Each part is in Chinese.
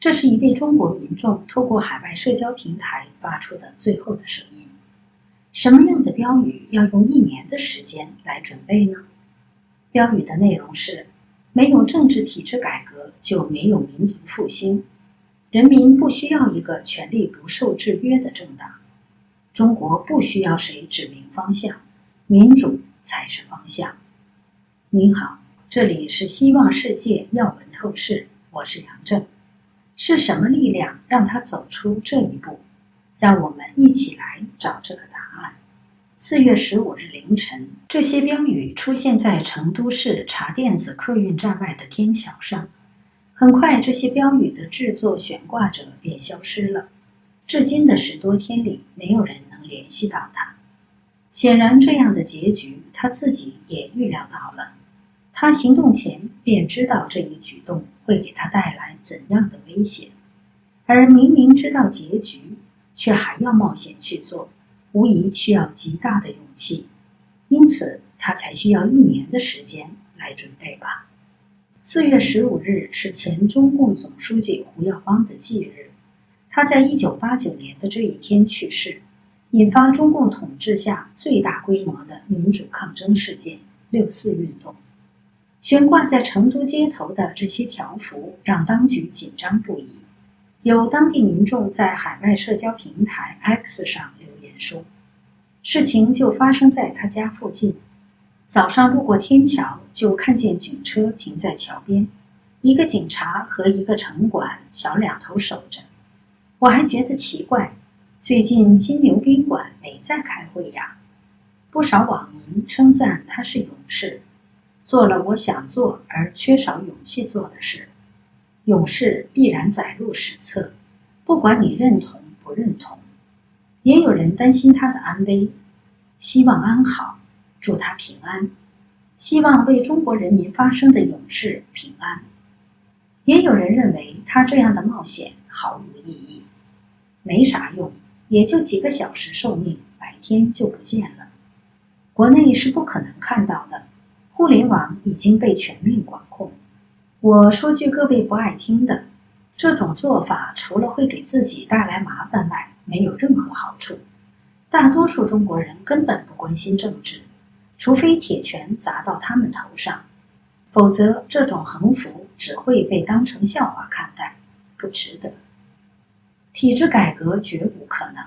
这是一位中国民众透过海外社交平台发出的最后的声音。什么样的标语要用1年的时间来准备呢？标语的内容是：没有政治体制改革，就没有民族复兴。人民不需要一个权力不受制约的政党。中国不需要谁指明方向，民主才是方向。您好，这里是希望世界要闻透视，我是杨正。是什么力量让他走出这一步？让我们一起来找这个答案。4月15日凌晨，这些标语出现在成都市茶店子客运站外的天桥上。很快，这些标语的制作悬挂者便消失了。至今的10多天里，没有人能联系到他。显然，这样的结局他自己也预料到了。他行动前便知道这一举动会给他带来怎样的危险，而明明知道结局，却还要冒险去做，无疑需要极大的勇气。因此，他才需要1年的时间来准备吧。4月15日是前中共总书记胡耀邦的忌日。他在1989年的这一天去世，引发中共统治下最大规模的民主抗争事件6·4运动。悬挂在成都街头的这些条幅让当局紧张不已。有当地民众在海外社交平台 X 上留言说，事情就发生在他家附近。早上路过天桥，就看见警车停在桥边，一个警察和一个城管桥两头守着。我还觉得奇怪，最近金牛宾馆没在开会呀。不少网民称赞他是勇士，做了我想做而缺少勇气做的事。勇士必然载入史册，不管你认同不认同。也有人担心他的安危，希望安好，祝他平安，希望为中国人民发声的勇士平安。也有人认为他这样的冒险毫无意义，没啥用，也就几个小时寿命，白天就不见了。国内是不可能看到的，互联网已经被全面管控。我说句各位不爱听的，这种做法除了会给自己带来麻烦外，没有任何好处。大多数中国人根本不关心政治，除非铁拳砸到他们头上，否则这种横幅只会被当成笑话看待，不值得。体制改革绝无可能，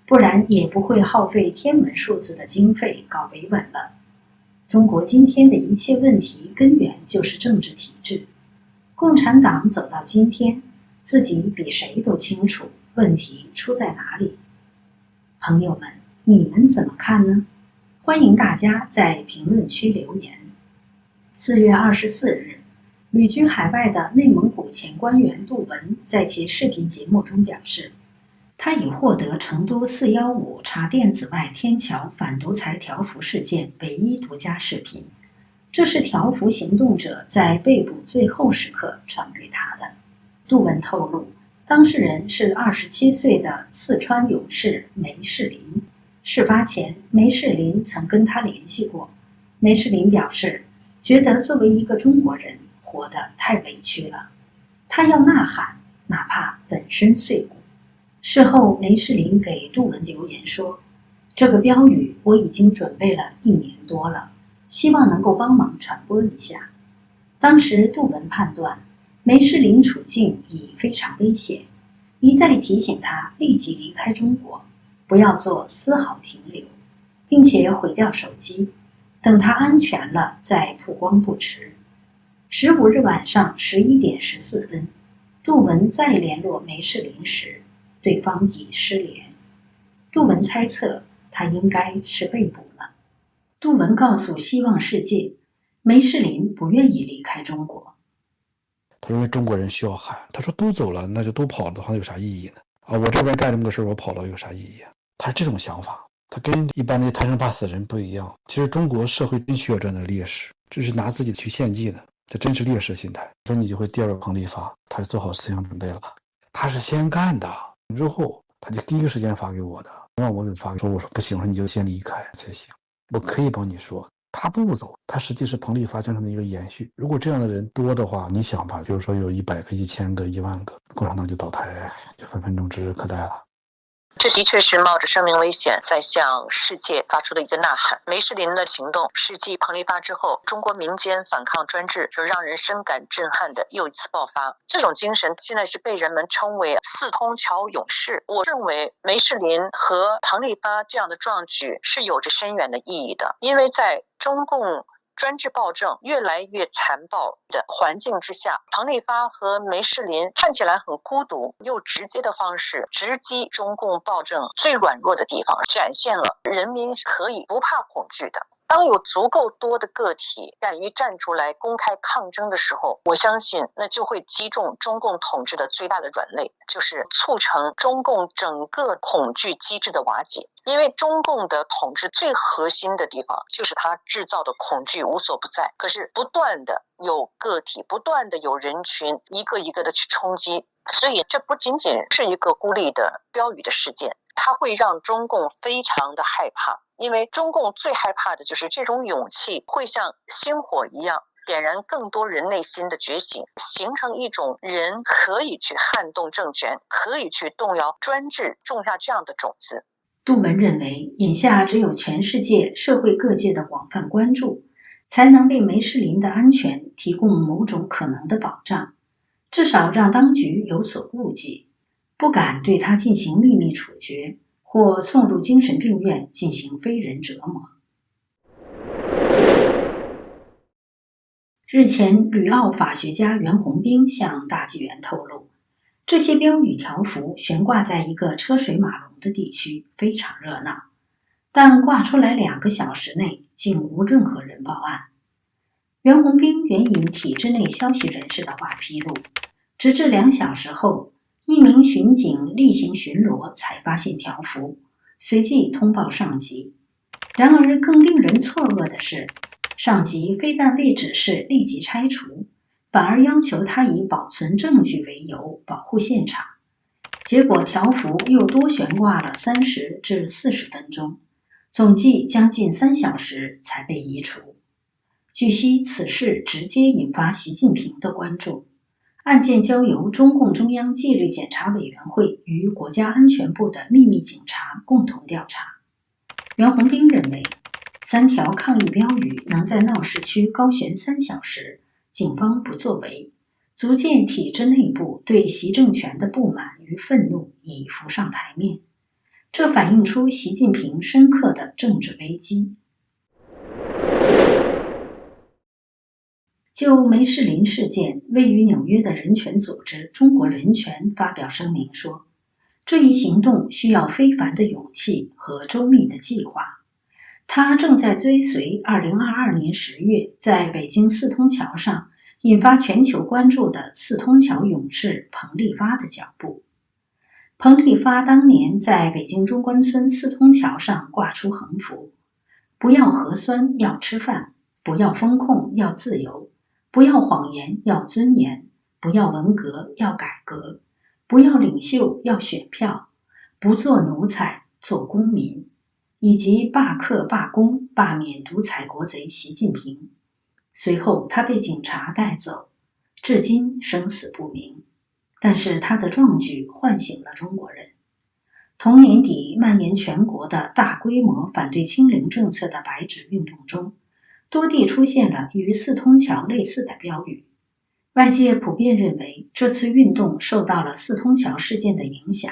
不然也不会耗费天文数字的经费搞维稳了。中国今天的一切问题根源就是政治体制。共产党走到今天，自己比谁都清楚问题出在哪里。朋友们，你们怎么看呢？欢迎大家在评论区留言。4月24日，旅居海外的内蒙古前官员杜文在其视频节目中表示，他已获得成都415茶店子外天桥反独裁条幅事件唯一独家视频，这是条幅行动者在被捕最后时刻传给他的。杜文透露，当事人是27岁的四川勇士梅世林。事发前，梅世林曾跟他联系过。梅世林表示，觉得作为一个中国人，活得太委屈了，他要呐喊，哪怕粉身碎骨。事后，梅世林给杜文留言说，这个标语我已经准备了1年多了，希望能够帮忙传播一下。当时杜文判断梅世林处境已非常危险，一再提醒他立即离开中国，不要做丝毫停留，并且毁掉手机，等他安全了再曝光不迟。15日晚上11点14分，杜文再联络梅世林时，对方已失联。杜文猜测他应该是被捕了。杜文告诉希望世界，梅世林不愿意离开中国。他认为中国人需要喊，他说都走了，那就都跑了的话有啥意义呢？我这边干这么个事我跑了有啥意义啊？他是这种想法，他跟一般的贪生怕死人不一样。其实中国社会真需要这样的烈士，这是拿自己去献祭的，这真是烈士心态。说你就会第2个彭丽发，他是做好思想准备了。他是先干的，之后他就第一个时间发给我的，让我给发，说我说不行，说你就先离开才行，我可以帮你说。他不走，他实际是彭丽发精神的一个延续。如果这样的人多的话，你想吧，比如说有100个、1000个、10000个，共产党就倒台，就分分钟指日可待了。这的确是冒着生命危险在向世界发出的一个呐喊。梅士林的行动是继彭丽发之后，中国民间反抗专制就让人深感震撼的又一次爆发。这种精神现在是被人们称为四通桥勇士。我认为梅士林和彭丽发这样的壮举是有着深远的意义的，因为在中共专制暴政越来越残暴的环境之下，彭丽发和梅士林看起来很孤独又直接的方式直击中共暴政最软弱的地方，展现了人民可以不怕恐惧的。当有足够多的个体敢于站出来公开抗争的时候，我相信那就会击中中共统治的最大的软肋，就是促成中共整个恐惧机制的瓦解。因为中共的统治最核心的地方就是它制造的恐惧无所不在，可是不断的有个体，不断的有人群一个一个的去冲击，所以这不仅仅是一个孤立的标语的事件，它会让中共非常的害怕。因为中共最害怕的就是这种勇气会像星火一样点燃更多人内心的觉醒，形成一种人可以去撼动政权，可以去动摇专制，种下这样的种子。杜文认为，眼下只有全世界社会各界的广泛关注，才能为梅士林的安全提供某种可能的保障，至少让当局有所顾忌，不敢对他进行秘密处决或送入精神病院进行非人折磨。日前，旅澳法学家袁宏兵向大纪元透露，这些标语条幅悬挂在一个车水马龙的地区，非常热闹，但挂出来2个小时内竟无任何人报案。袁宏兵援引体制内消息人士的话披露，直至2小时后，一名巡警例行巡逻才发现条幅，随即通报上级。然而更令人错愕的是，上级非但未指示立即拆除，反而要求他以保存证据为由保护现场。结果条幅又多悬挂了30至40分钟，总计将近3小时才被移除。据悉，此事直接引发习近平的关注。案件交由中共中央纪律检查委员会与国家安全部的秘密警察共同调查。袁宏兵认为，3条抗议标语能在闹市区高悬3小时，警方不作为，足见体制内部对习政权的不满与愤怒已浮上台面。这反映出习近平深刻的政治危机。就梅士林事件，位于纽约的人权组织中国人权发表声明说，这一行动需要非凡的勇气和周密的计划。他正在追随2022年10月在北京四通桥上引发全球关注的四通桥勇士彭丽发的脚步。彭丽发当年在北京中关村四通桥上挂出横幅：不要核酸，要吃饭；不要风控，要自由；不要谎言，要尊严；不要文革，要改革；不要领袖，要选票；不做奴才，做公民，以及罢课罢工，罢免独裁国贼习近平。随后他被警察带走，至今生死不明。但是他的壮举唤醒了中国人。同年底蔓延全国的大规模反对清零政策的白纸运动中，多地出现了与四通桥类似的标语。外界普遍认为，这次运动受到了四通桥事件的影响。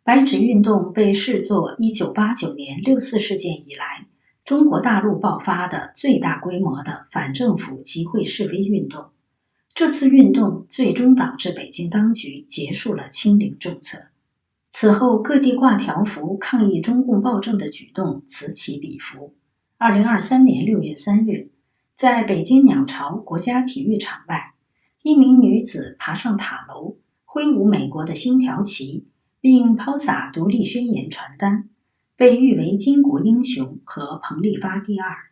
白纸运动被视作1989年6四事件以来中国大陆爆发的最大规模的反政府集会示威运动。这次运动最终导致北京当局结束了清零政策。此后，各地挂条幅抗议中共暴政的举动此起彼伏。2023年6月3日，在北京鸟巢国家体育场外，一名女子爬上塔楼，挥舞美国的星条旗，并抛洒独立宣言传单，被誉为巾帼英雄和彭丽发第二。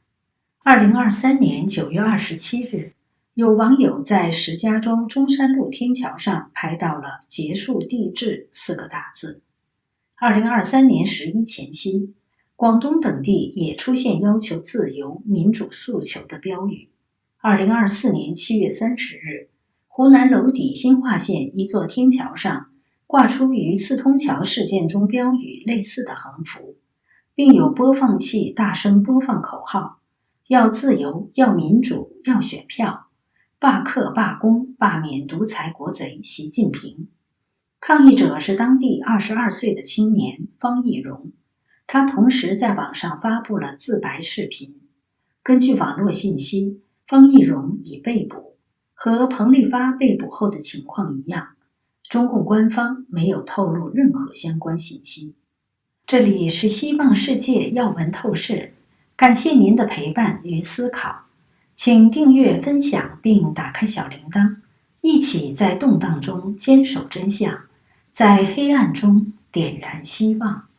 2023年9月27日，有网友在石家庄中山路天桥上拍到了结束帝制4个大字。2023年11前夕，广东等地也出现要求自由、民主诉求的标语。2024年7月30日，湖南娄底新化县一座天桥上挂出与四通桥事件中标语类似的横幅，并有播放器大声播放口号：要自由，要民主，要选票，罢课罢工，罢免独裁国贼习近平。抗议者是当地22岁的青年方义荣，他同时在网上发布了自白视频。根据网络信息，方义荣已被捕，和彭丽发被捕后的情况一样，中共官方没有透露任何相关信息。这里是希望世界要闻透视，感谢您的陪伴与思考，请订阅、分享并打开小铃铛，一起在动荡中坚守真相，在黑暗中点燃希望。